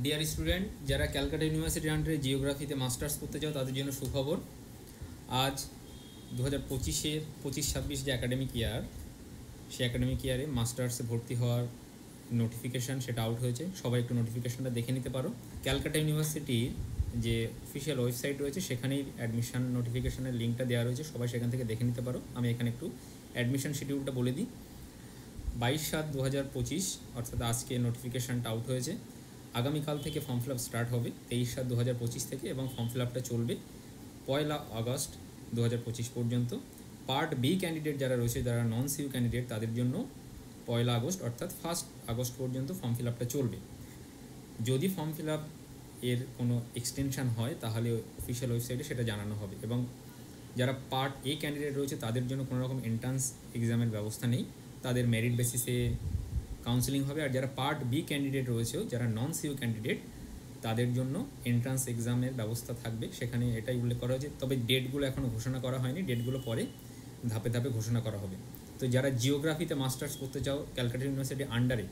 Dear student, যারা ক্যালকাটা ইউনিভার্সিটির আন্ডারে জিওগ্রাফিতে মাস্টার্স করতে চাও তাদের জন্য সুখবর। আজ 2025-26 যে অ্যাকাডেমিক ইয়ার, সেই অ্যাকাডেমিক ইয়ারে মাস্টার্সে ভর্তি হওয়ার নোটিফিকেশান সেটা আউট হয়েছে। সবাই একটু নোটিফিকেশানটা দেখে নিতে পারো। ক্যালকাটা ইউনিভার্সিটির যে অফিসিয়াল ওয়েবসাইট রয়েছে সেখানেই অ্যাডমিশান নোটিফিকেশানের লিঙ্কটা দেওয়া রয়েছে, সবাই সেখান থেকে দেখে নিতে পারো। আমি এখানে একটু অ্যাডমিশান শিডিউলটা বলে দিই। 22/7/2025 অর্থাৎ আজকে নোটিফিকেশানটা আউট হয়েছে। আগামীকাল থেকে ফর্ম ফিল আপ স্টার্ট হবে 23/7/2025 থেকে, এবং ফর্ম ফিল আপটা চলবে 1 আগস্ট 2025 পর্যন্ত। পার্ট বি ক্যান্ডিডেট যারা রয়েছে, যারা নন সিইউ ক্যান্ডিডেট, তাদের জন্য 1 আগস্ট অর্থাৎ 1 আগস্ট পর্যন্ত ফর্ম ফিল আপটা চলবে। যদি ফর্ম ফিল আপ এর কোনো এক্সটেনশান হয় তাহলে অফিসিয়াল ওয়েবসাইটে সেটা জানানো হবে। এবং যারা পার্ট এ ক্যান্ডিডেট রয়েছে তাদের জন্য কোনো রকম এন্ট্রান্স এক্সামের ব্যবস্থা নেই, তাদের মেরিট বেসিসে কাউন্সেলিং হবে। আর যারা পার্ট বি ক্যান্ডিডেট রয়েছে, যারা নন সিইউ ক্যান্ডিডেট, তাদের জন্য এন্ট্রান্স এক্সামের ব্যবস্থা থাকবে। সেখানে এটাই উল্লেখ করা হয়েছে, তবে ডেটগুলো এখনও ঘোষণা করা হয়নি, ডেটগুলো পরে ধাপে ধাপে ঘোষণা করা হবে। তো যারা জিওগ্রাফিতে মাস্টার্স করতে চাও ক্যালকাটা ইউনিভার্সিটির আন্ডারে,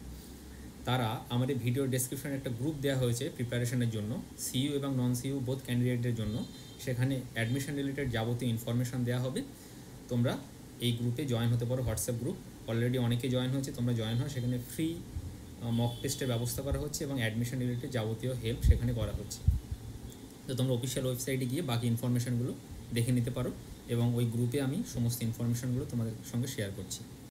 তারা আমাদের ভিডিও ডেসক্রিপশনে একটা গ্রুপ দেওয়া হয়েছে প্রিপারেশনের জন্য, সিইউ এবং নন সিইউ বোথ ক্যান্ডিডেটদের জন্য। সেখানে অ্যাডমিশন রিলেটেড যাবতীয় ইনফরমেশান দেওয়া হবে। তোমরা এই গ্রুপে জয়েন হতে পারো। হোয়াটসঅ্যাপ গ্রুপ অলরেডি অনেকে জয়েন হয়েছে, তোমরা জয়েন হও। সেখানে ফ্রি মক টেস্টের ব্যবস্থা করা হচ্ছে এবং অ্যাডমিশন রিলেটেড যাবতীয় হেল্প সেখানে করা হচ্ছে। তো তোমরা অফিসিয়াল ওয়েবসাইটে গিয়ে বাকি ইনফরমেশানগুলো দেখে নিতে পারো, এবং ওই গ্রুপে আমি সমস্ত ইনফরমেশানগুলো তোমাদের সঙ্গে শেয়ার করছি।